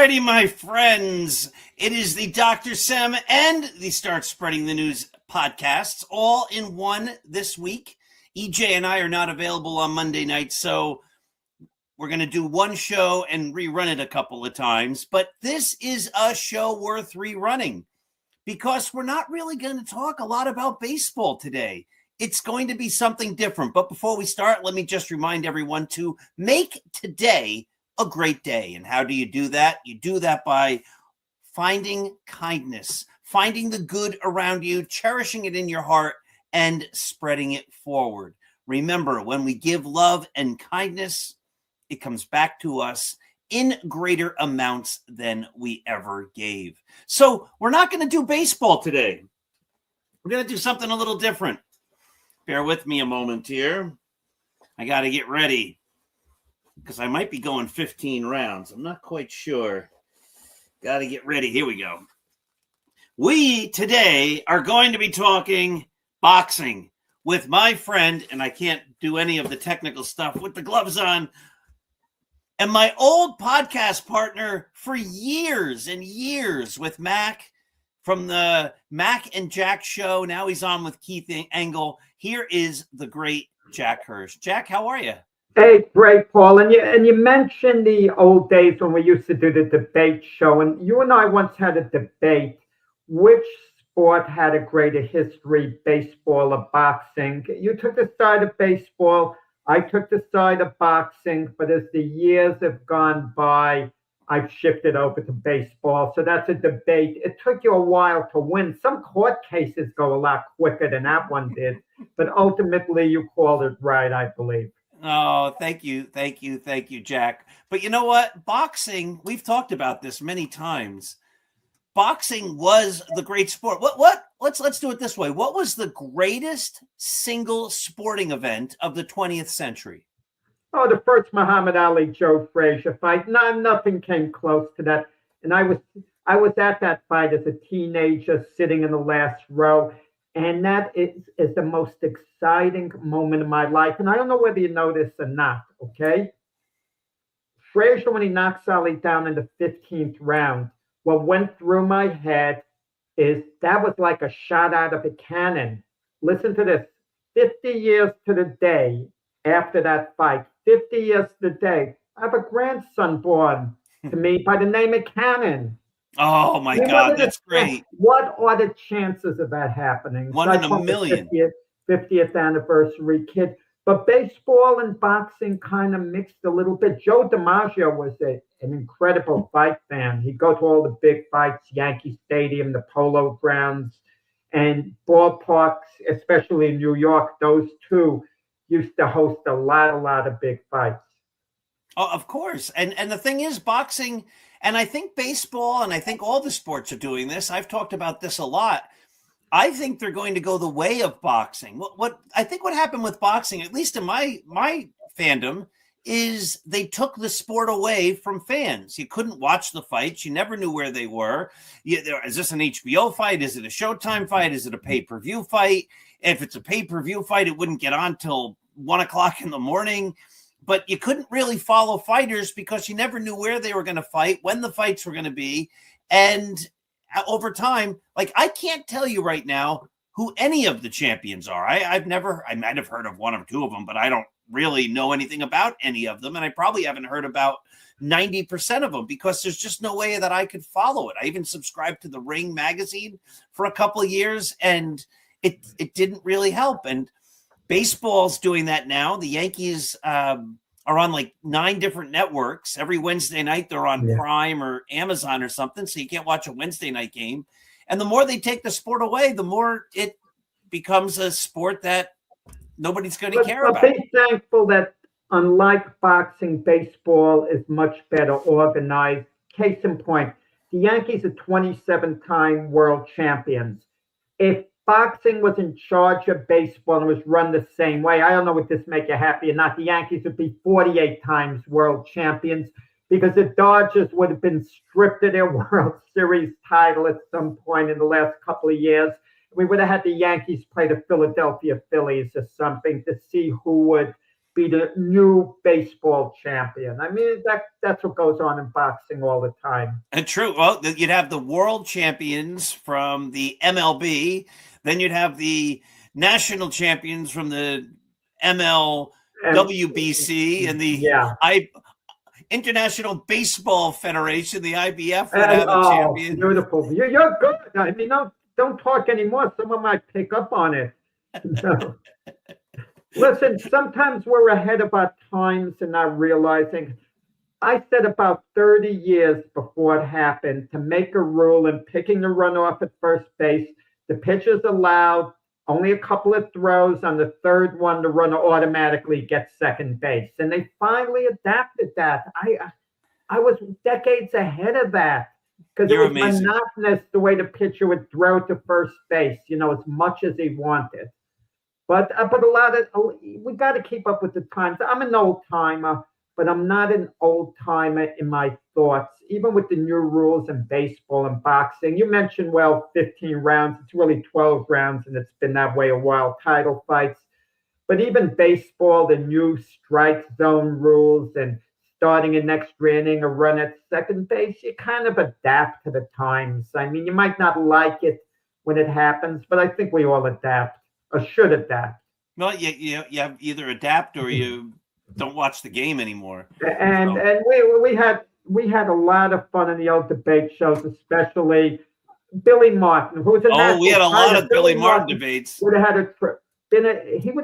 righty, my friends. It is the Dr. Sam and the Start Spreading the News podcasts all in one this week. EJ and I are not available on Monday night, so we're going to do one show and rerun it a couple of times. But this is a show worth rerunning because we're not really going to talk a lot about baseball today. It's going to be something different. But before we start, let me just remind everyone to make today a great day. And how do you do that? You do that by finding kindness, finding the good around you, cherishing it in your heart, and spreading it forward. Remember, when we give love and kindness, it comes back to us in greater amounts than we ever gave. So we're not going to do baseball today. We're going to do something a little different. Bear with me a moment here. I got to get ready, because I might be going 15 rounds. I'm not quite sure. Got to get ready. Here we go. We today are going to be talking boxing with my friend, and I can't do any of the technical stuff with the gloves on, and my old podcast partner for years and years with Mac from the Mac and Jack show. Now he's on with Keith Engel. Here is the great Jack Hirsch. Jack, how are you? Hey, great, Paul. And you mentioned the old days when we used to do the debate show. And you and I once had a debate. Which sport had a greater history, baseball or boxing? You took the side of baseball. I took the side of boxing. But as the years have gone by, I've shifted over to baseball. So that's a debate. It took you a while to win. Some court cases go a lot quicker than that one did. But ultimately, you called it right, I believe. Oh, thank you, Jack. But you know what? Boxing, we've talked about this many times. Boxing was the great sport. Let's do it this way. What was the greatest single sporting event of the 20th century? Oh, the first Muhammad Ali Joe Frazier fight. No, nothing came close to that. And I was at that fight as a teenager, sitting in the last row. And that is the most exciting moment of my life. And I don't know whether you know this or not, okay? Frazier, when he knocks Ali down in the 15th round, what went through my head is that was like a shot out of a cannon. Listen to this. 50 years to the day after that fight, 50 years to the day, I have a grandson born to me by the name of Cannon. Oh, my God, that's great. What are the chances of that happening? One in a million. 50th anniversary kid. But baseball and boxing kind of mixed a little bit. Joe DiMaggio was an incredible fight fan. He'd go to all the big fights, Yankee Stadium, the Polo Grounds, and ballparks, especially in New York. Those two used to host a lot of big fights. Oh, of course. And the thing is, boxing, and I think baseball, and I think all the sports are doing this. I've talked about this a lot. I think they're going to go the way of boxing. What happened with boxing, at least in my fandom, is they took the sport away from fans. You couldn't watch the fights. You never knew where they were. Is this an HBO fight? Is it a Showtime fight? Is it a pay-per-view fight? If it's a pay-per-view fight, it wouldn't get on till 1 o'clock in the morning. But you couldn't really follow fighters because you never knew where they were going to fight, when the fights were going to be. And over time, like, I can't tell you right now who any of the champions are. I might have heard of one or two of them, but I don't really know anything about any of them. And I probably haven't heard about 90% of them because there's just no way that I could follow it. I even subscribed to the Ring magazine for a couple of years, and it didn't really help. And baseball's doing that now. The Yankees are on like 9 different networks. Every Wednesday night they're on Prime or Amazon or something, so you can't watch a Wednesday night game. And the more they take the sport away, the more it becomes a sport that nobody's going to care about. Be thankful that, unlike boxing, baseball is much better organized. Case in point, the Yankees are 27-time world champions. If boxing was in charge of baseball and was run the same way, I don't know if this make you happy or not, the Yankees would be 48 times world champions because the Dodgers would have been stripped of their World Series title at some point in the last couple of years. We would have had the Yankees play the Philadelphia Phillies or something to see who would be the new baseball champion. I mean, that's what goes on in boxing all the time. And true. Well, you'd have the world champions from the MLB, then you'd have the national champions from the MLWBC and the International Baseball Federation, the IBF would have a champion. Beautiful. You're good. I mean, don't talk anymore. Someone might pick up on it. No. Listen, sometimes we're ahead of our times and not realizing. I said about 30 years before it happened to make a rule in picking the runoff at first base. The pitcher's allowed only a couple of throws. On the third one, the runner automatically gets second base. And they finally adapted that. I was decades ahead of that because it was monotonous the way the pitcher would throw to first base, as much as he wanted. But we got to keep up with the times. I'm an old timer, but I'm not an old timer in my thoughts. Even with the new rules in baseball and boxing, you mentioned 15 rounds. It's really 12 rounds, and it's been that way a while. Title fights, but even baseball, the new strike zone rules and starting an extra inning, a run at second base, you kind of adapt to the times. I mean, you might not like it when it happens, but I think we all adapt. Or should adapt. Well, you have either adapt or you don't watch the game anymore. And we had a lot of fun in the old debate shows, especially Billy Martin, who was we had a lot of Billy Martin debates. He would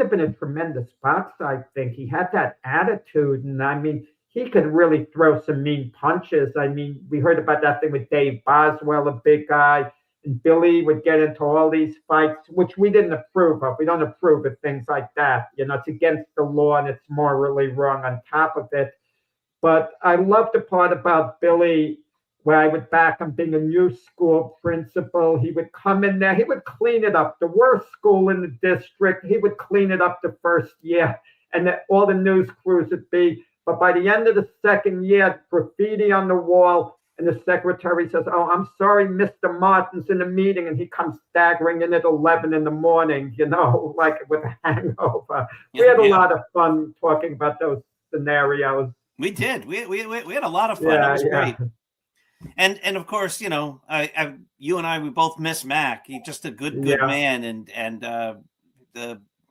have been a tremendous boxer, I think. He had that attitude, and I mean, he could really throw some mean punches. I mean, we heard about that thing with Dave Boswell, a big guy. And Billy would get into all these fights, which we didn't approve of. We don't approve of things like that. It's against the law and it's morally wrong on top of it. But I love the part about Billy where I would back him being a new school principal. He would come in there. He would clean it up. The worst school in the district, he would clean it up the first year. And all the news crews would be. But by the end of the second year, graffiti on the wall. And the secretary says, "Oh, I'm sorry, Mr. Martin's in a meeting," and he comes staggering in at 11 in the morning, like with a hangover. We had a lot of fun talking about those scenarios. We did. We had a lot of fun. It was great. And of course, you and I, we both miss Mac. He's just a good man, and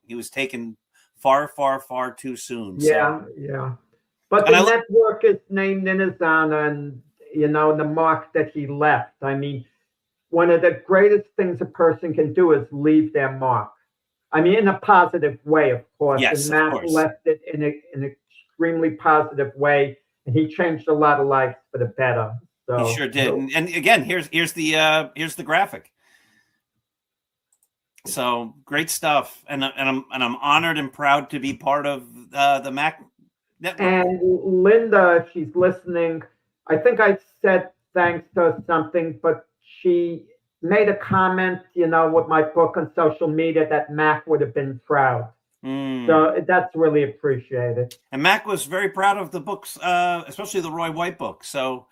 he was taken far, far, far too soon. Yeah. But the network is named in his honor, and the mark that he left. I mean, one of the greatest things a person can do is leave their mark. I mean, in a positive way, of course. Yes, and Matt left it in an extremely positive way, and he changed a lot of lives for the better. So, he sure did. And again, here's the graphic. So great stuff, and I'm honored and proud to be part of the Mac network. And Linda, if she's listening, I think I said thanks to her something, but she made a comment, with my book on social media that Mac would have been proud. So that's really appreciated. And Mac was very proud of the books, especially the Roy White book. So,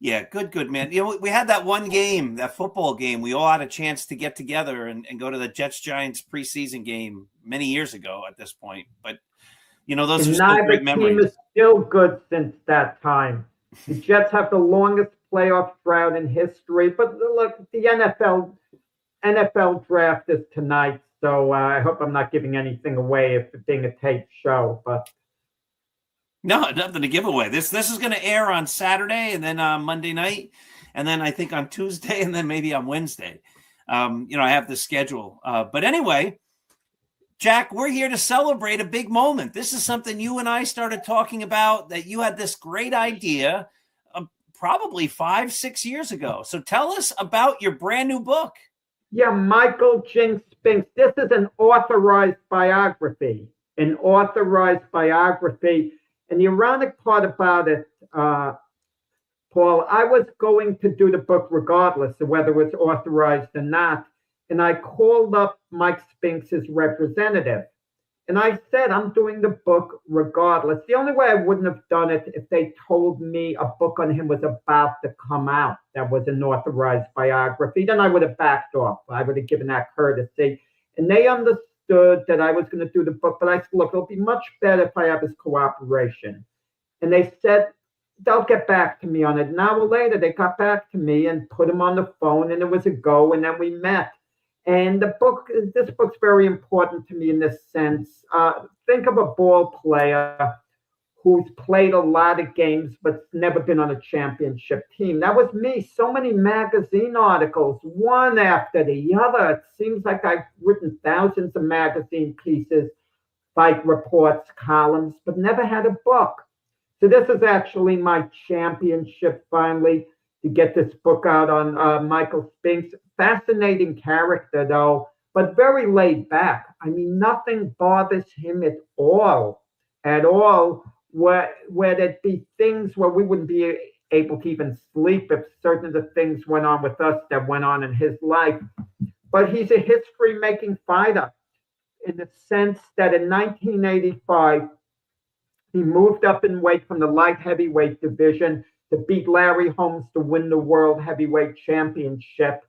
yeah, good, man. We had that one game, that football game. We all had a chance to get together and go to the Jets-Giants preseason game many years ago at this point. But, those are still great memories. Neither team is still good since that time. The Jets have the longest playoff drought in history, but look, the NFL draft is tonight, so I hope I'm not giving anything away if it's being a taped show. But no, nothing to give away. This is going to air on Saturday, and then on Monday night, and then I think on Tuesday, and then maybe on Wednesday. I have the schedule. But anyway, Jack, we're here to celebrate a big moment. This is something you and I started talking about, that you had this great idea probably 5-6 years ago. So tell us about your brand new book. Yeah, Michael Spinks. This is an authorized biography. And the ironic part about it, Paul, I was going to do the book regardless of whether it's authorized or not. And I called up Mike Spinks' representative. And I said, I'm doing the book regardless. The only way I wouldn't have done it if they told me a book on him was about to come out that was an authorized biography. Then I would have backed off. I would have given that courtesy. And they understood understood that I was going to do the book, but I said, look, it'll be much better if I have his cooperation. And they said, they'll get back to me on it. An hour later, they got back to me and put him on the phone, and it was a go, and then we met. And this book's very important to me in this sense. Think of a ball player who's played a lot of games but never been on a championship team. That was me. So many magazine articles, one after the other. It seems like I've written thousands of magazine pieces, fight reports, columns, but never had a book. So this is actually my championship finally to get this book out on Michael Spinks. Fascinating character though, but very laid back. I mean, nothing bothers him at all. Where there'd be things where we wouldn't be able to even sleep if certain of the things went on with us that went on in his life. But he's a history-making fighter in the sense that in 1985, he moved up in weight from the light heavyweight division to beat Larry Holmes to win the World Heavyweight Championship.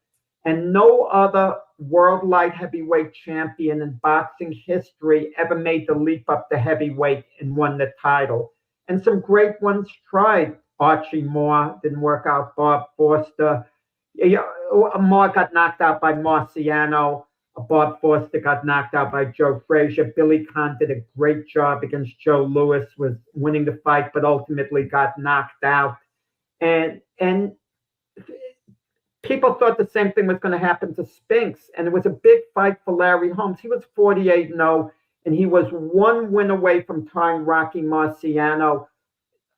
And no other world light heavyweight champion in boxing history ever made the leap up to heavyweight and won the title. And some great ones tried. Archie Moore didn't work out. Bob Foster. Moore got knocked out by Marciano. Bob Foster got knocked out by Joe Frazier. Billy Conn did a great job against Joe Louis, was winning the fight, but ultimately got knocked out. And people thought the same thing was going to happen to Spinks, and it was a big fight for Larry Holmes. He was 48-0, and he was one win away from tying Rocky Marciano.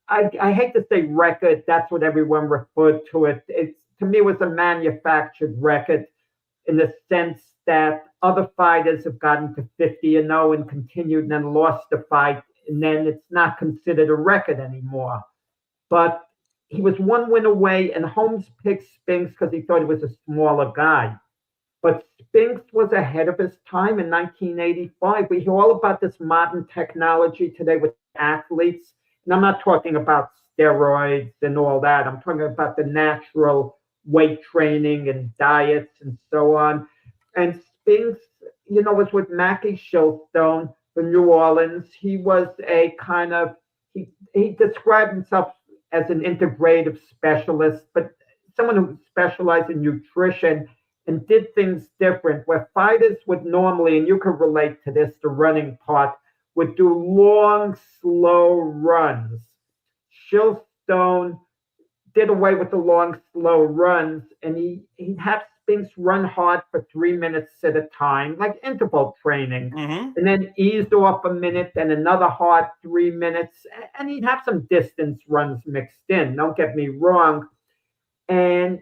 I hate to say record. That's what everyone referred to it. To me, it was a manufactured record in the sense that other fighters have gotten to 50-0 and continued and then lost the fight, and then it's not considered a record anymore. But he was one win away, and Holmes picked Spinks because he thought he was a smaller guy. But Spinks was ahead of his time in 1985. We hear all about this modern technology today with athletes. And I'm not talking about steroids and all that. I'm talking about the natural weight training and diets and so on. And Spinks, was with Mackie Shilstone from New Orleans. He was a kind of, he described himself as an integrative specialist, but someone who specialized in nutrition and did things different, where fighters would normally, and you can relate to this, the running part, would do long, slow runs. Shilstone did away with the long, slow runs, and he'd have Spinks run hard for 3 minutes at a time, like interval training, and then eased off a minute, then another hard 3 minutes, and he'd have some distance runs mixed in, don't get me wrong. And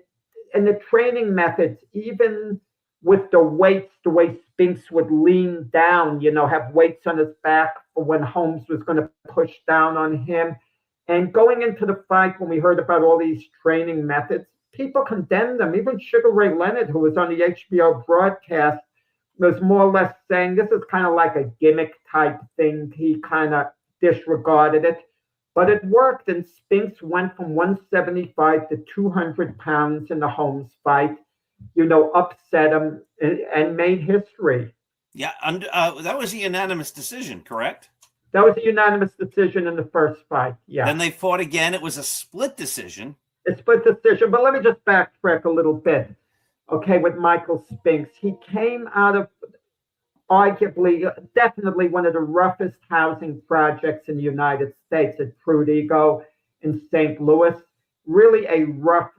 the training methods, even with the weights, the way Spinks would lean down, have weights on his back for when Holmes was going to push down on him. And going into the fight, when we heard about all these training methods, people condemned them. Even Sugar Ray Leonard, who was on the HBO broadcast, was more or less saying this is kind of like a gimmick type thing. He kind of disregarded it. But it worked, and Spinks went from 175 to 200 pounds in the Holmes fight, upset him and made history. Yeah, that was a unanimous decision, correct? That was a unanimous decision in the first fight, yeah. Then they fought again. It was a split decision. A split decision, but let me just backtrack a little bit. Okay, with Michael Spinks, he came out of arguably, definitely one of the roughest housing projects in the United States at Prudigo in St. Louis. Really a rough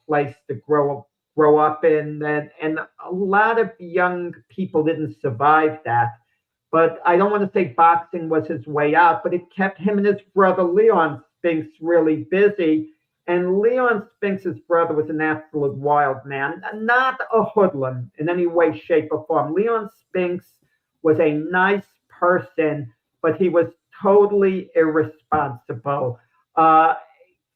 place to grow up in, and a lot of young people didn't survive that. But I don't want to say boxing was his way out, but it kept him and his brother Leon Spinks really busy. And Leon Spinks' brother was an absolute wild man, not a hoodlum in any way, shape, or form. Leon Spinks was a nice person, but he was totally irresponsible.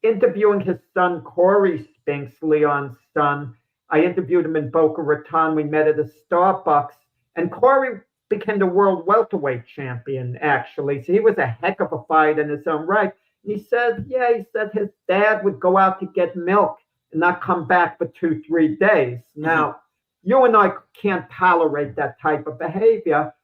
Interviewing his son, Corey Spinks, Leon's son, I interviewed him in Boca Raton. We met at a Starbucks, and Corey became the world welterweight champion, actually. So he was a heck of a fight in his own right. He said his dad would go out to get milk and not come back for 2-3 days. Now, you and I can't tolerate that type of behavior,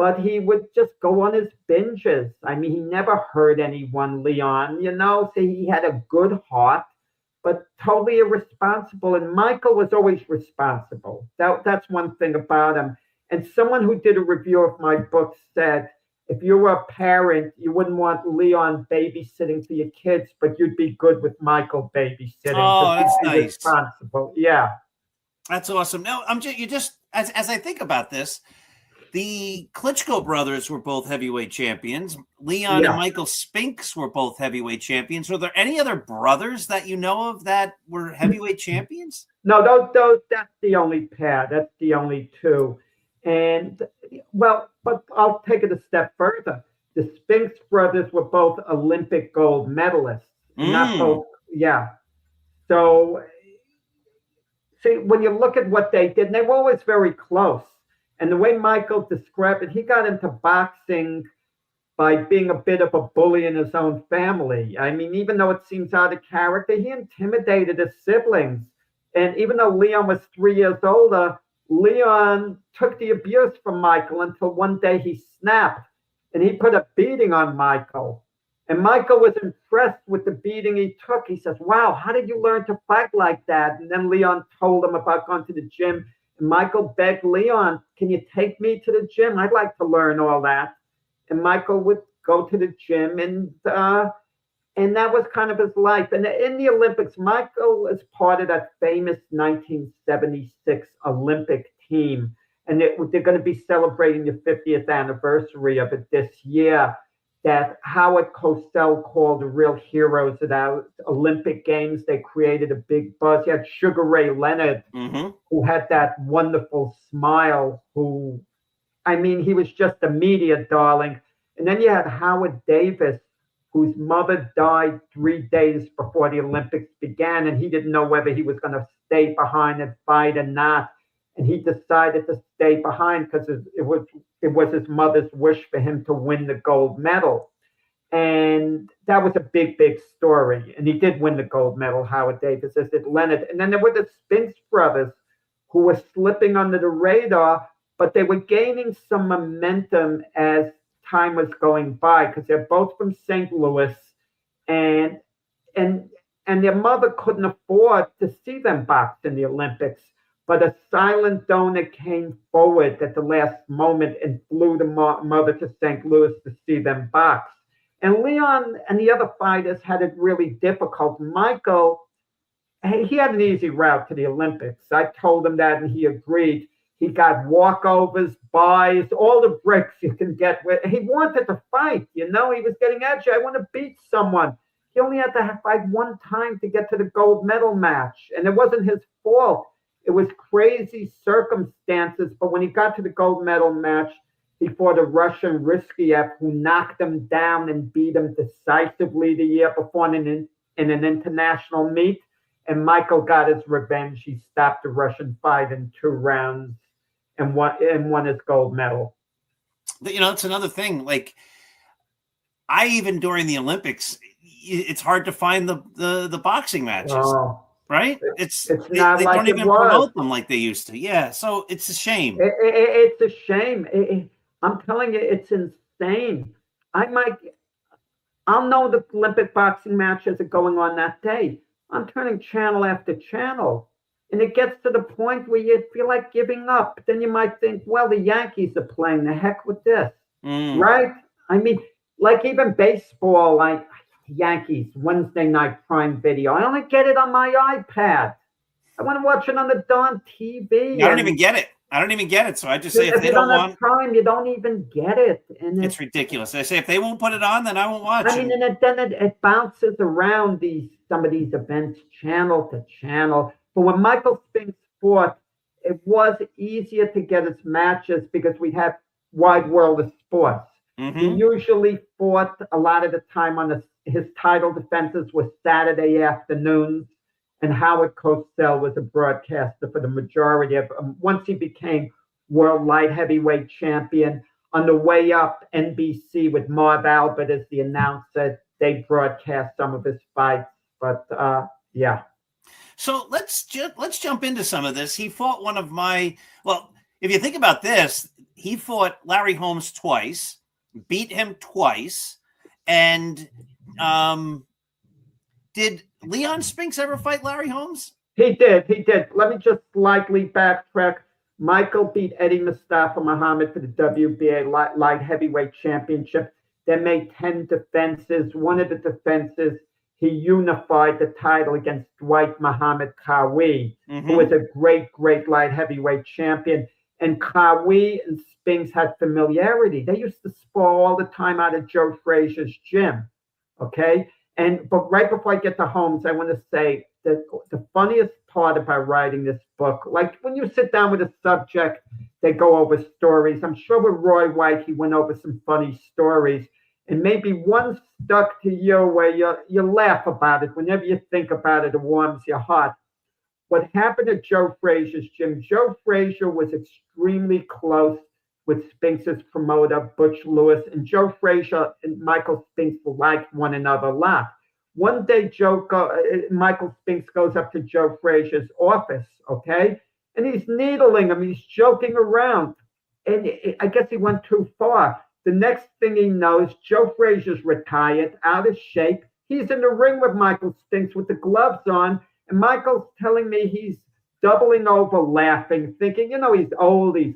but he would just go on his binges. I mean, he never hurt anyone, Leon, so he had a good heart, but totally irresponsible. And Michael was always responsible. That's one thing about him. And someone who did a review of my book said, if you were a parent, you wouldn't want Leon babysitting for your kids, but you'd be good with Michael babysitting. Oh, that's nice. Responsible. Yeah. That's awesome. No, you just, as I think about this, the Klitschko brothers were both heavyweight champions. Leon and Michael Spinks were both heavyweight champions. Were there any other brothers that you know of that were heavyweight champions? No, that's the only pair. That's the only two. And, well, but I'll take it a step further. The Spinks brothers were both Olympic gold medalists. Not both, So, see, when you look at what they did, and they were always very close. And the way Michael described it, he got into boxing by being a bit of a bully in his own family. I mean, even though it seems out of character, he intimidated his siblings. And even though Leon was 3 years older, Leon took the abuse from Michael until one day he snapped and he put a beating on Michael. And Michael was impressed with the beating he took. He says, wow, how did you learn to fight like that? And then Leon told him about going to the gym. And Michael begged Leon, can you take me to the gym? I'd like to learn all that. And Michael would go to the gym, and that was kind of his life. And in the Olympics, Michael is part of that famous 1976 Olympic team. And they're going to be celebrating the 50th anniversary of it this year, that Howard Cosell called the real heroes of that Olympic Games. They created a big buzz. You had Sugar Ray Leonard, who had that wonderful smile, he was just a media darling. And then you had Howard Davis, whose mother died 3 days before the Olympics began, and he didn't know whether he was going to stay behind and fight or not. And he decided to stay behind because it was his mother's wish for him to win the gold medal. And that was a big, big story. And he did win the gold medal, Howard Davis, as did Leonard. And then there were the Spinks brothers, who were slipping under the radar, but they were gaining some momentum as time was going by, because they're both from St. Louis, and their mother couldn't afford to see them box in the Olympics. But a silent donor came forward at the last moment and flew the mother to St. Louis to see them box. And Leon and the other fighters had it really difficult. Michael, he had an easy route to the Olympics. I told him that, and he agreed. He got walkovers, buys, all the bricks you can get. He wanted to fight, He was getting edgy. I want to beat someone. He only had to fight one time to get to the gold medal match. And it wasn't his fault. It was crazy circumstances. But when he got to the gold medal match, he fought a Russian Riskiev, who knocked him down and beat him decisively the year before in an international meet. And Michael got his revenge. He stopped the Russian fight in 2 rounds and won his gold medal. It's another thing. Like, I even during the Olympics, it's hard to find the boxing matches, right? It's not they don't even promote them like they used to. Yeah, so it's a shame. It's a shame. I'm telling you, it's insane. I'll know the Olympic boxing matches are going on that day. I'm turning channel after channel. And it gets to the point where you feel like giving up. Then you might think, well, the Yankees are playing. The heck with this, right? Like even baseball, like Yankees, Wednesday night prime video. I only get it on my iPad. I want to watch it on the darn TV. I don't even get it. So I just say if they don't want Prime, you don't even get it. And it's ridiculous. I say if they won't put it on, then I won't watch it. And then it bounces around some of these events, channel to channel. But when Michael Spinks fought, it was easier to get his matches because we had wide world of sports. He usually fought a lot of the time on his title defenses were Saturday afternoons. And Howard Cosell was a broadcaster for the majority of once he became world light heavyweight champion. On the way up, NBC with Marv Albert as the announcer, they broadcast some of his fights. But yeah. So let's jump into some of this. He fought one of my, well, if you think about this, he fought Larry Holmes twice, beat him twice, and did Leon Spinks ever fight Larry Holmes? He did. Let me just slightly backtrack. Michael beat Eddie Mustafa Muhammad for the WBA light heavyweight championship. They made 10 defenses. One of the defenses, he unified the title against Dwight Muhammad Qawi, who was a great light heavyweight champion. And Qawi and Spinks had familiarity. They used to spar all the time out of Joe Frazier's gym. Okay? But right before I get to Holmes, I want to say that the funniest part about writing this book, like when you sit down with a subject, they go over stories. I'm sure with Roy White, he went over some funny stories. And maybe one stuck to you where you laugh about it. Whenever you think about it, it warms your heart. What happened at Joe Frazier's gym, Joe Frazier was extremely close with Spinks' promoter, Butch Lewis, and Joe Frazier and Michael Spinks liked one another a lot. One day, Michael Spinks goes up to Joe Frazier's office, okay? And he's needling him. He's joking around. And I guess he went too far. The next thing he knows, Joe Frazier's retired, out of shape. He's in the ring with Michael Spinks with the gloves on. And Michael's telling me he's doubling over laughing, thinking, he's old, he's,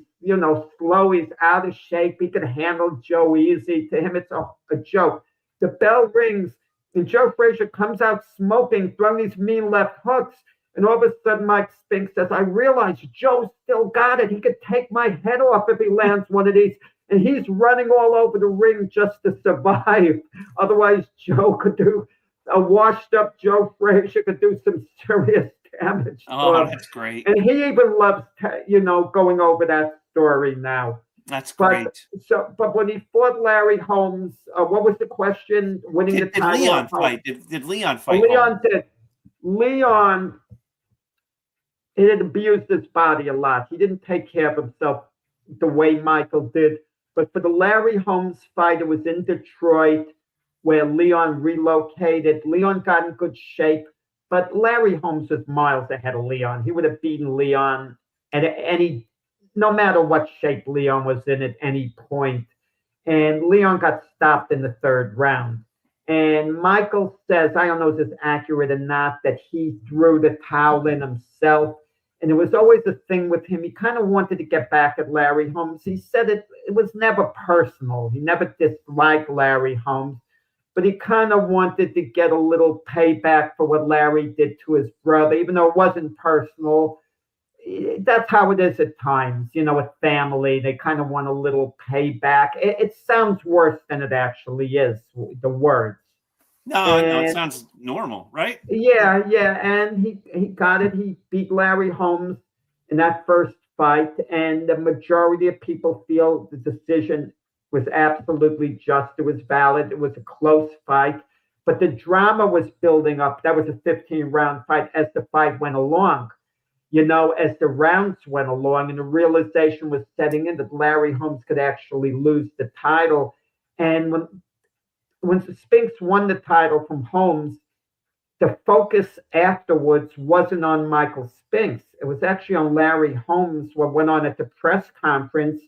slow, he's out of shape. He could handle Joe easy. To him, it's a joke. The bell rings, and Joe Frazier comes out smoking, throwing these mean left hooks. And all of a sudden, Mike Spinks says, I realize Joe still got it. He could take my head off if he lands one of these. And he's running all over the ring just to survive. Otherwise, a washed-up Joe Frazier could do some serious damage. Oh, that's great. And he even loves, going over that story now. That's great. But when he fought Larry Holmes, what was the question? Winning the title? Did Leon fight? Did Leon fight? Leon did. Leon, he had abused his body a lot. He didn't take care of himself the way Michael did. But for the Larry Holmes fight, it was in Detroit where Leon relocated. Leon got in good shape, but Larry Holmes was miles ahead of Leon. He would have beaten Leon no matter what shape Leon was in at any point. And Leon got stopped in the third round. And Michael says, I don't know if this is accurate or not, that he threw the towel in himself. And it was always a thing with him. He kind of wanted to get back at Larry Holmes. He said it was never personal. He never disliked Larry Holmes, but he kind of wanted to get a little payback for what Larry did to his brother, even though it wasn't personal. That's how it is at times, with family. They kind of want a little payback. It sounds worse than it actually is, the words. No, it sounds normal, right? Yeah. And he got it. He beat Larry Holmes in that first fight. And the majority of people feel the decision was absolutely just. It was valid. It was a close fight. But the drama was building up. That was a 15-round fight as the fight went along. As the rounds went along, and the realization was setting in that Larry Holmes could actually lose the title. And when Spinks won the title from Holmes, the focus afterwards wasn't on Michael Spinks. It was actually on Larry Holmes. What went on at the press conference,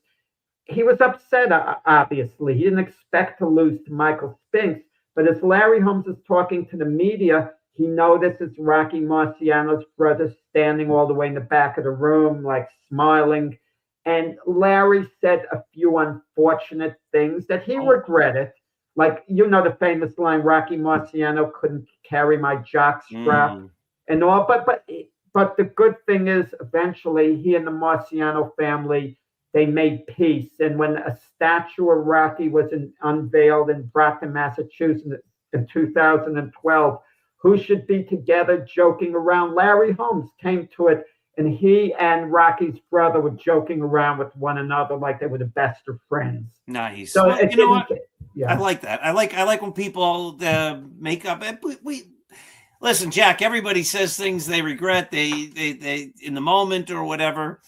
he was upset, obviously. He didn't expect to lose to Michael Spinks. But as Larry Holmes is talking to the media, he notices Rocky Marciano's brother standing all the way in the back of the room, like smiling. And Larry said a few unfortunate things that he regretted. Like, the famous line, Rocky Marciano couldn't carry my jock strap and all. But the good thing is, eventually, he and the Marciano family, they made peace. And when a statue of Rocky was unveiled in Brockton, Massachusetts in 2012, who should be together joking around? Larry Holmes came to it, and he and Rocky's brother were joking around with one another like they were the best of friends. Nice. So well, you know what? Yeah. I like that. I like when people make up. We listen, Jack. Everybody says things they regret. They in the moment or whatever.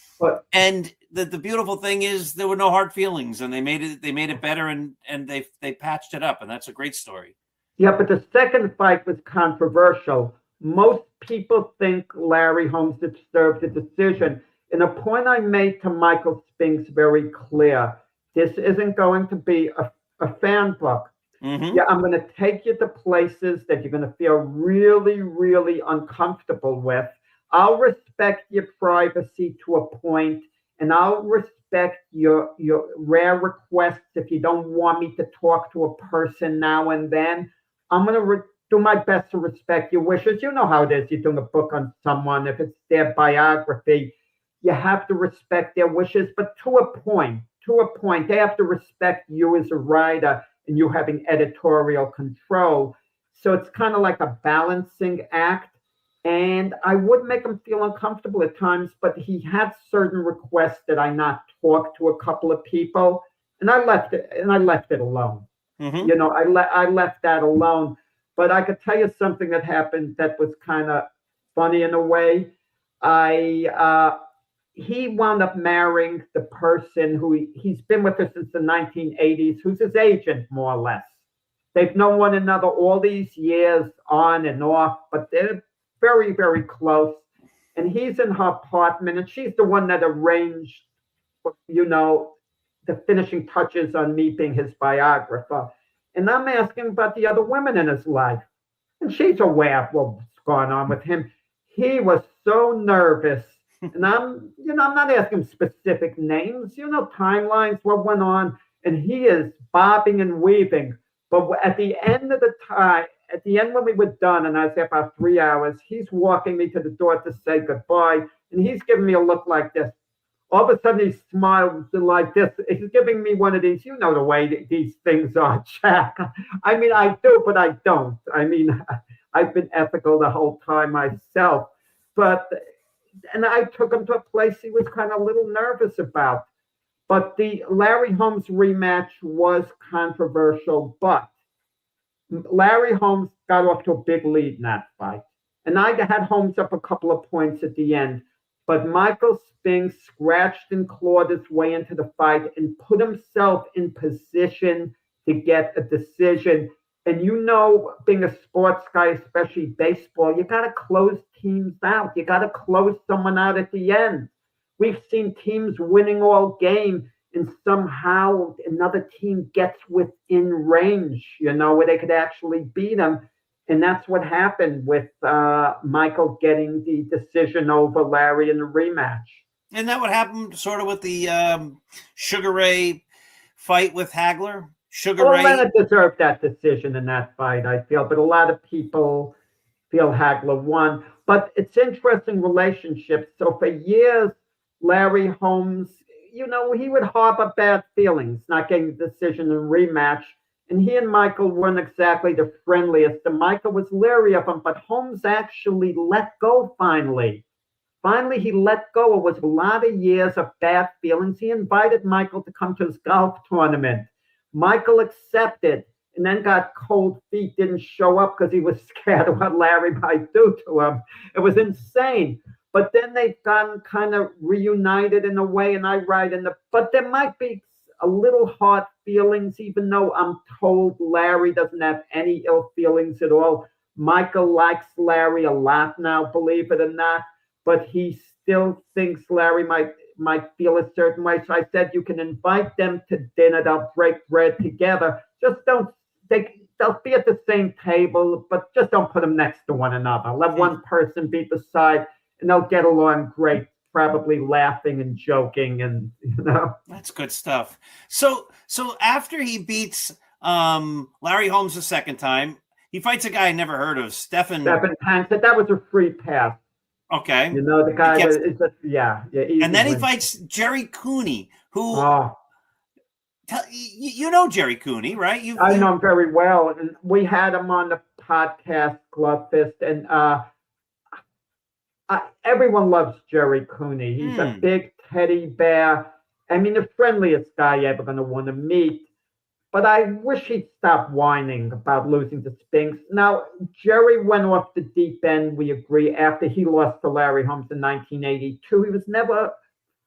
And the beautiful thing is there were no hard feelings, and they made it better, and they patched it up, and that's a great story. Yeah, but the second fight was controversial. Most people think Larry Holmes deserved the decision. And a point I made to Michael Spinks very clear, this isn't going to be a fan book. Mm-hmm. Yeah, I'm going to take you to places that you're going to feel really, really uncomfortable with. I'll respect your privacy to a point, and I'll respect your rare requests if you don't want me to talk to a person now and then. I'm going to do my best to respect your wishes. You know how it is. You're doing a book on someone. If it's their biography, you have to respect their wishes, but to a point. To a point, they have to respect you as a writer and you having editorial control. So it's kind of like a balancing act. And I would make him feel uncomfortable at times, but he had certain requests that I not talk to a couple of people, and I left it alone. Mm-hmm. I left that alone. But I could tell you something that happened that was kind of funny in a way. He wound up marrying the person who he's been with her since the 1980s, who's his agent, more or less. They've known one another all these years on and off, but they're very, very close. And he's in her apartment, and she's the one that arranged, the finishing touches on me being his biographer. And I'm asking about the other women in his life. And she's aware of what's going on with him. He was so nervous. And I'm not asking specific names, timelines, what went on. And he is bobbing and weaving. But at the end when we were done, and I was there about 3 hours, he's walking me to the door to say goodbye. And he's giving me a look like this. All of a sudden, he smiles like this. He's giving me one of these, the way these things are, Jack. I mean, I do, but I don't. I mean, I've been ethical the whole time myself. And I took him to a place he was kind of a little nervous about. But the Larry Holmes rematch was controversial, but Larry Holmes got off to a big lead in that fight. And I had Holmes up a couple of points at the end. But Michael Spinks scratched and clawed his way into the fight and put himself in position to get a decision. And being a sports guy, especially baseball, you got to close teams out. You got to close someone out at the end. We've seen teams winning all game, and somehow another team gets within range, where they could actually beat them. And that's what happened with Michael getting the decision over Larry in the rematch. And that would happen sort of with the Sugar Ray fight with Hagler. Ray Leonard deserved that decision in that fight, I feel. But a lot of people feel Hagler won. But it's interesting relationships. So for years, Larry Holmes, he would harbor bad feelings, not getting the decision in rematch. And he and Michael weren't exactly the friendliest. And Michael was leery of him, but Holmes actually let go finally. Finally, he let go. It was a lot of years of bad feelings. He invited Michael to come to his golf tournament. Michael accepted and then got cold feet, didn't show up because he was scared of what Larry might do to him. It was insane. But then they've gotten kind of reunited in a way, and I write but there might be a little hard feelings, even though I'm told Larry doesn't have any ill feelings at all. Michael likes Larry a lot now, believe it or not, but he still thinks Larry might feel a certain way. So I said, you can invite them to dinner. They'll break bread together. Just they'll be at the same table, but just don't put them next to one another. Let one person be beside, and they'll get along great, probably laughing and joking, and That's good stuff. So after he beats Larry Holmes the second time, he fights a guy I never heard of, Stephen Tank. That was a free pass. Okay. The guy is just, yeah. And then he fights Jerry Cooney, who Jerry Cooney, right? I know him very well, and we had him on the podcast, Glove Fist, and everyone loves Jerry Cooney. He's a big teddy bear. I mean, the friendliest guy you're ever going to want to meet. But I wish he'd stop whining about losing to Spinks. Now, Jerry went off the deep end, we agree, after he lost to Larry Holmes in 1982. He was never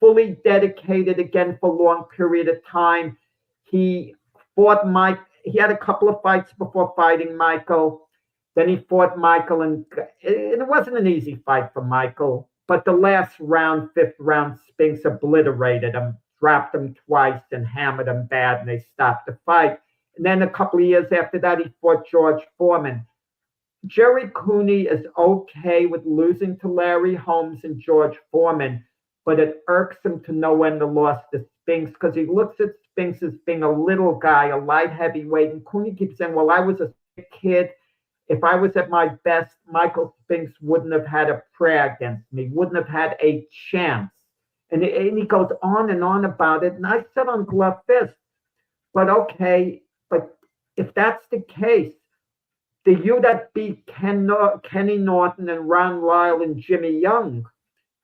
fully dedicated again for a long period of time. He fought Mike. He had a couple of fights before fighting Michael. Then he fought Michael, and it wasn't an easy fight for Michael. but the last round, fifth round, Spinks obliterated him, dropped him twice, and hammered him bad, and they stopped the fight. And then a couple of years after that, he fought George Foreman. Jerry Cooney is okay with losing to Larry Holmes and George Foreman, but it irks him to no end the loss to Spinks because he looks at Spinks as being a little guy, a light heavyweight. And Cooney keeps saying, well, I was a kid. If I was at my best, Michael Spinks wouldn't have had a prayer against me, wouldn't have had a chance. And he goes on and on about it. And I said on Glove Fist, but okay, but if that's the case, the you that beat Kenny Norton and Ron Lyle and Jimmy Young,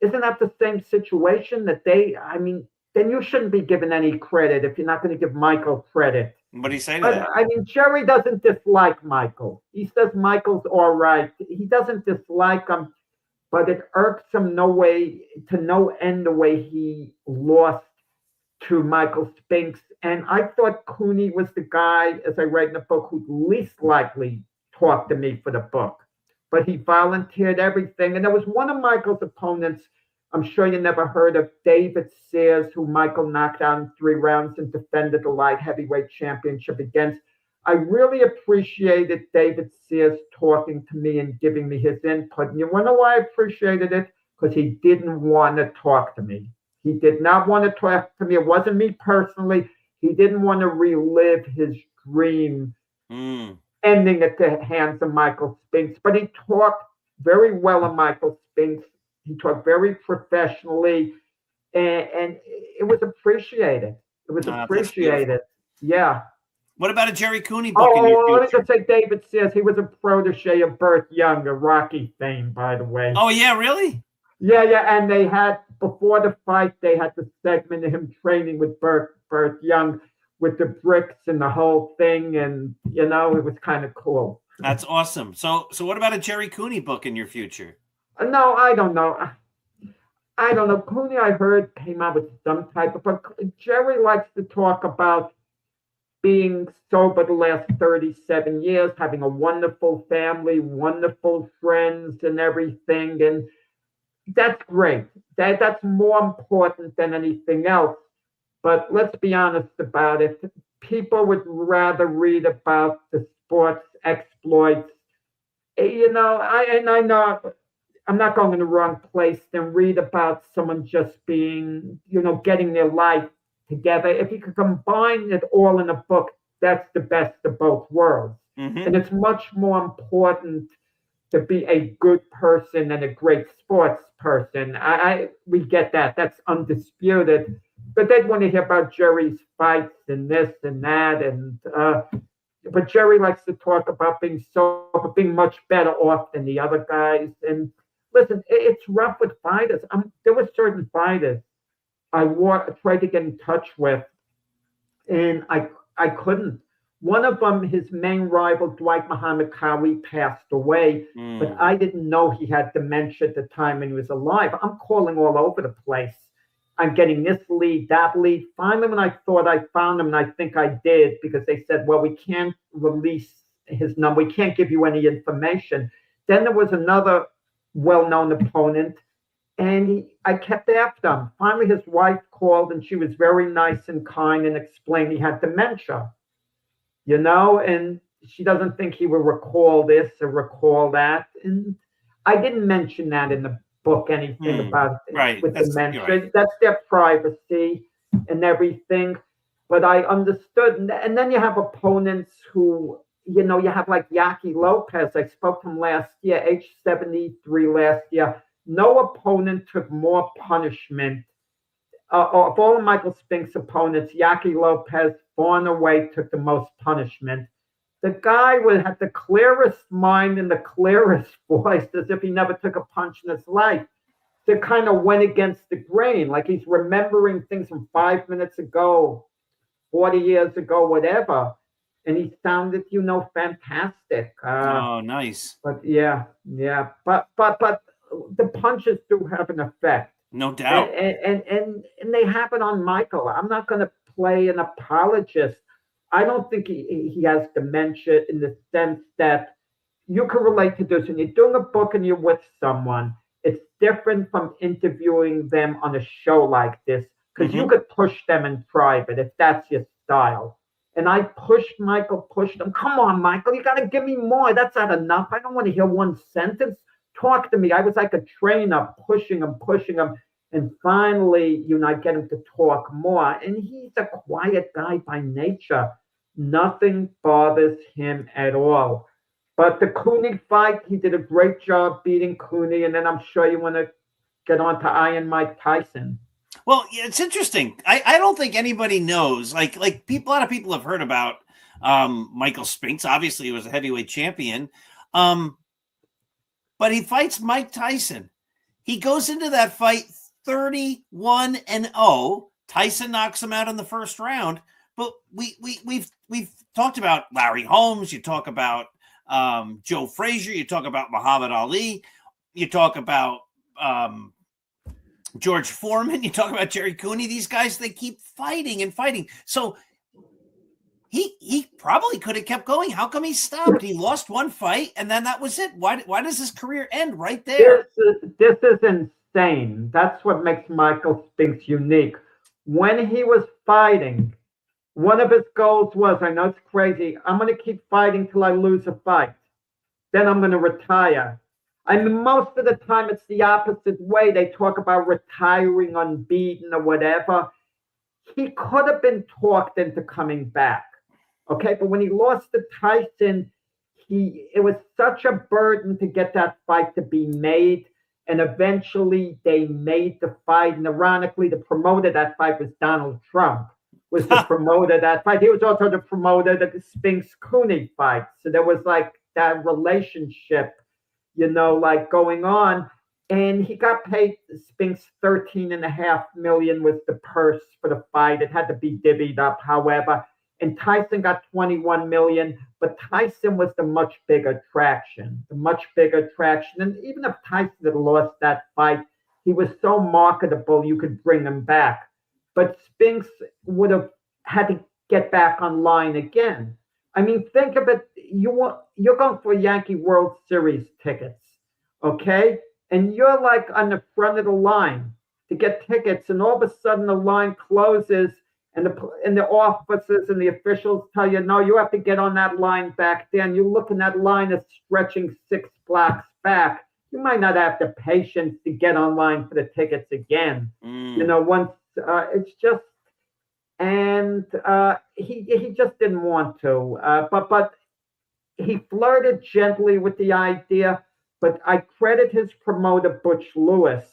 isn't that the same situation that then you shouldn't be given any credit if you're not going to give Michael credit. What do you say to that? I mean, Jerry doesn't dislike Michael. He says Michael's all right. He doesn't dislike him, but it irks him no end the way he lost to Michael Spinks. And I thought Cooney was the guy, as I read in the book, who'd least likely talk to me for the book. But he volunteered everything. And there was one of Michael's opponents, I'm sure you never heard of, David Sears, who Michael knocked out in 3 rounds and defended the light heavyweight championship against. I really appreciated David Sears talking to me and giving me his input. And you want to know why I appreciated it? Because he didn't want to talk to me. He did not want to talk to me. It wasn't me personally. He didn't want to relive his dream ending at the hands of Michael Spinks. But he talked very well of Michael Spinks. He talked very professionally, and it was appreciated. It was appreciated. Yeah. What about a Jerry Cooney book in your future? Let me just say David Sears. He was a protege of Burt Young, a Rocky fame, by the way. Oh, yeah, really? Yeah, and they had, before the fight, they had the segment of him training with Burt Young with the bricks and the whole thing, and, it was kind of cool. That's awesome. So what about a Jerry Cooney book in your future? No, I don't know. Cooney, I heard, came out with some type of book. Jerry likes to talk about being sober the last 37 years, having a wonderful family, wonderful friends and everything. And that's great. That's more important than anything else. But let's be honest about it. People would rather read about the sports exploits. I know I'm not going in the wrong place than read about someone just being, getting their life together. If you could combine it all in a book, that's the best of both worlds. Mm-hmm. And it's much more important to be a good person and a great sports person. We get that. That's undisputed. But they'd want to hear about Jerry's fights and this and that. But Jerry likes to talk about being much better off than the other guys. And listen, it's rough with fighters. There were certain fighters I tried to get in touch with, and I couldn't. One of them, his main rival, Dwight Muhammad Qawi, passed away, but I didn't know he had dementia at the time when he was alive. I'm calling all over the place. I'm getting this lead, that lead. Finally, when I thought I found him, and I think I did, because they said, well, we can't release his number. We can't give you any information. Then there was another well-known opponent, and I kept after him. Finally, his wife called, and she was very nice and kind and explained he had dementia, and she doesn't think he will recall this or recall that. And I didn't mention that in the book, anything about it with dementia. Right. That's their privacy and everything. But I understood. And then you have opponents who, you have like Yaki Lopez. I spoke to him last year, age 73 last year. No opponent took more punishment. Of all of Michael Spinks' opponents, Yaki Lopez far and away took the most punishment. The guy had the clearest mind and the clearest voice, as if he never took a punch in his life. That kind of went against the grain, like he's remembering things from 5 minutes ago, 40 years ago, whatever. And he sounded, fantastic. Nice. But yeah. But the punches do have an effect. No doubt. And they happen on Michael. I'm not going to play an apologist. I don't think he has dementia in the sense that you can relate to this. When you're doing a book and you're with someone, it's different from interviewing them on a show like this, because you could push them in private if that's your style. And I pushed Michael, pushed him. Come on, Michael, you got to give me more. That's not enough. I don't want to hear one sentence. Talk to me. I was like a trainer, pushing him, pushing him. And finally, I get him to talk more. And he's a quiet guy by nature. Nothing bothers him at all. But the Cooney fight, he did a great job beating Cooney. And then I'm sure you want to get on to Iron Mike Tyson. Well, yeah, it's interesting. I don't think anybody knows. Like people, a lot of people have heard about Michael Spinks. Obviously, he was a heavyweight champion. But he fights Mike Tyson. He goes into that fight 31-0. Tyson knocks him out in the first round. But we've talked about Larry Holmes. You talk about Joe Frazier. You talk about Muhammad Ali. You talk about George Foreman. You talk about Jerry Cooney. These guys, they keep fighting and fighting. So he probably could have kept going. How come he stopped? He lost one fight, and then that was it. Why does his career end right there? This is insane. That's what makes Michael Spinks unique. When he was fighting, one of his goals was, I know it's crazy, I'm going to keep fighting till I lose a fight. Then I'm going to retire. I mean, most of the time it's the opposite way. They talk about retiring unbeaten or whatever. He could have been talked into coming back. Okay, but when he lost to Tyson, it was such a burden to get that fight to be made. And eventually they made the fight. And ironically, the promoter of that fight was Donald Trump, was the promoter of that fight. He was also the promoter of the Spinks-Cooney fight. So there was like that relationship, like going on. And he got paid, Spinks, $13.5 million was the purse for the fight. It had to be divvied up, however. And Tyson got $21 million, but Tyson was the much bigger attraction, And even if Tyson had lost that fight, he was so marketable, you could bring him back. But Spinks would have had to get back online again. I mean, think of it. You're going for Yankee World Series tickets, okay? And you're like on the front of the line to get tickets, and all of a sudden the line closes, and the officers and the officials tell you, no, you have to get on that line back there. And you look, and that line is stretching 6 blocks back. You might not have the patience to get online for the tickets again. Once it's just, and he just didn't want to. But he flirted gently with the idea. But I credit his promoter, Butch Lewis,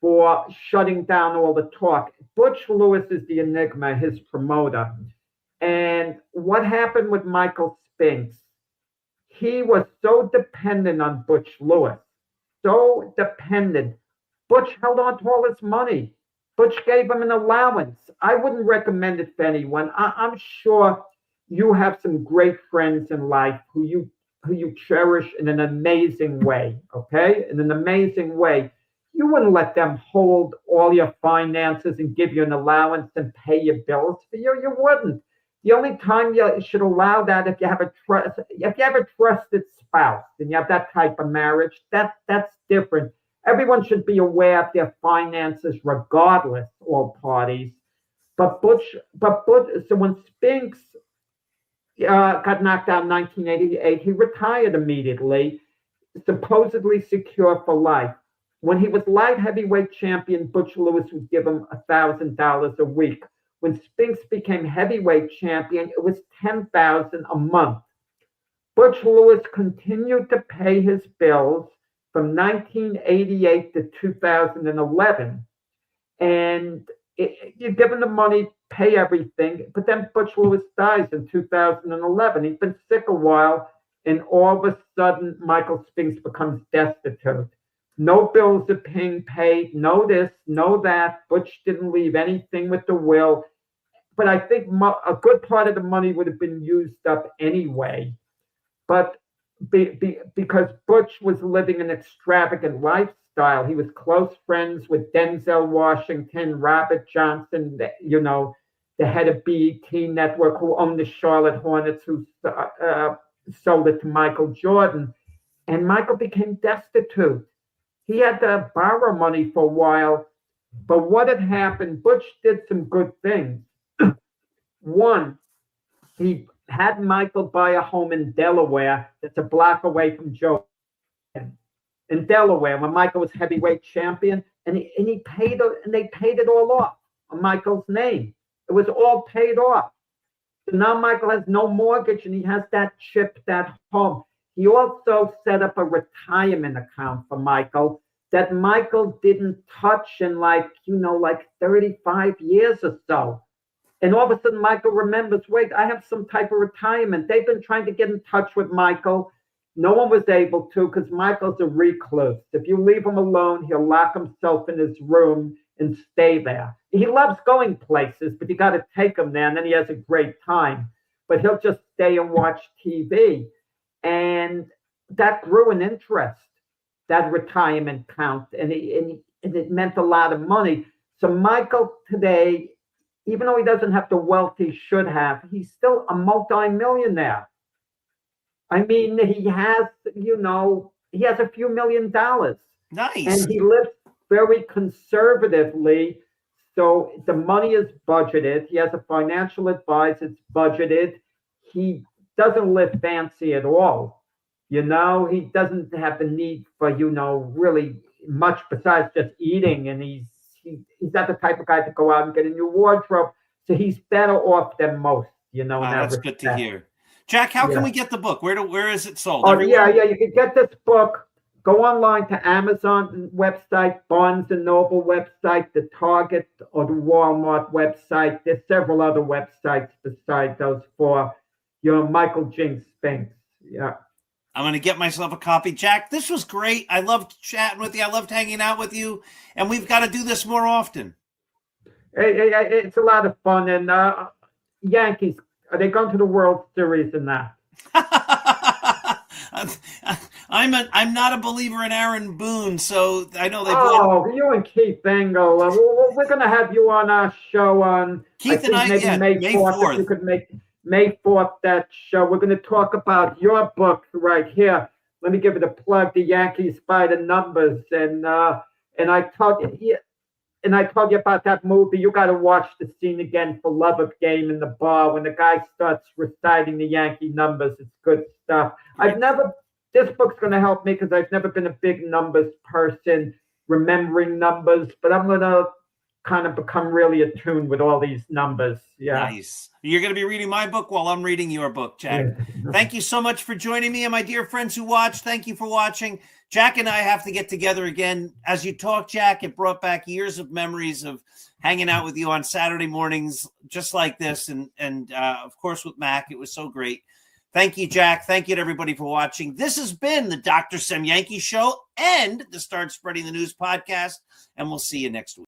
for shutting down all the talk. Butch Lewis is the enigma, his promoter. And what happened with Michael Spinks? He was so dependent on Butch Lewis, so dependent. Butch held on to all his money. Butch gave him an allowance. I wouldn't recommend it for anyone. I'm sure you have some great friends in life who you cherish in an amazing way, okay? In an amazing way. You wouldn't let them hold all your finances and give you an allowance and pay your bills for you. You wouldn't. The only time you should allow that if you have a trusted spouse and you have that type of marriage, that's different. Everyone should be aware of their finances regardless, all parties. But so when Spinks got knocked out in 1988, he retired immediately, supposedly secure for life. When he was light heavyweight champion, Butch Lewis would give him $1,000 a week. When Spinks became heavyweight champion, it was $10,000 a month. Butch Lewis continued to pay his bills from 1988 to 2011. And you give him the money, pay everything, but then Butch Lewis dies in 2011. He's been sick a while, and all of a sudden, Michael Spinks becomes destitute. No bills are being paid, no this, no that. Butch didn't leave anything with the will. But I think a good part of the money would have been used up anyway. But because Butch was living an extravagant lifestyle, he was close friends with Denzel Washington, Robert Johnson, the head of BET Network, who owned the Charlotte Hornets, who sold it to Michael Jordan. And Michael became destitute. he had to borrow money for a while. But what had happened, Butch did some good things. One, he had Michael buy a home in Delaware that's a block away from Joe in Delaware when Michael was heavyweight champion, and he paid and they paid it all off on Michael's name. It was all paid off. So now Michael has no mortgage and he has that chip, that home. He also set up a retirement account for Michael that Michael didn't touch in like 35 years or so. And all of a sudden, Michael remembers, wait, I have some type of retirement. They've been trying to get in touch with Michael. No one was able to because Michael's a recluse. If you leave him alone, he'll lock himself in his room and stay there. He loves going places, but you got to take him there, and then he has a great time. But he'll just stay and watch TV. And that grew in interest, that retirement account, and it meant a lot of money. So Michael today, even though he doesn't have the wealth he should have, he's still a multi-millionaire. I mean, he has a few $1 million. Nice. And he lives very conservatively. So the money is budgeted. He has a financial advisor, it's budgeted. He doesn't live fancy at all. He doesn't have the need for, really much besides just eating. And he's not the type of guy to go out and get a new wardrobe. So he's better off than most, That's good to hear. Jack, how can we get the book? Where is it sold? Everywhere? Yeah. You can get this book. Go online to Amazon website, Barnes & Noble website, the Target or the Walmart website. There's several other websites besides those for Michael Spinks. Yeah. I'm going to get myself a copy. Jack, this was great. I loved chatting with you. I loved hanging out with you. And we've got to do this more often. It's a lot of fun. And Yankees, are they going to the World Series in that? I'm not a believer in Aaron Boone, so I know they've won. You and Keith Engel. We're going to have you on our show on Keith and I, May 4th. If you could make May 4th that show. We're going to talk about your book right here. Let me give it a plug, The Yankees by the Numbers. And I told you about that movie. You got to watch the scene again for love of game in the bar when the guy starts reciting the Yankee numbers. It's good stuff. This book's going to help me because I've never been a big numbers person, remembering numbers, but I'm going to kind of become really attuned with all these numbers. Yeah. Nice. You're going to be reading my book while I'm reading your book, Jack. Yeah. Thank you so much for joining me. And my dear friends who watched, thank you for watching. Jack and I have to get together again. As you talk, Jack, it brought back years of memories of hanging out with you on Saturday mornings, just like this. And of course, with Mac, it was so great. Thank you, Jack. Thank you to everybody for watching. This has been the Dr. Sem Yankee Show and the Start Spreading the News podcast. And we'll see you next week.